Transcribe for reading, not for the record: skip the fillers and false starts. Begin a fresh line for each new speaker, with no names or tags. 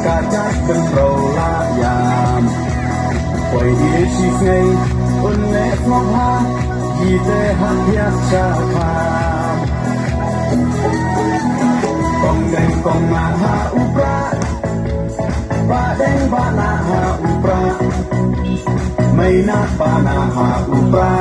kajak berperolayam Koi isi ngay unek ngomha Gite hatiak cakap Kong deng kong maha upra Badeng banaha upra May na panaha upra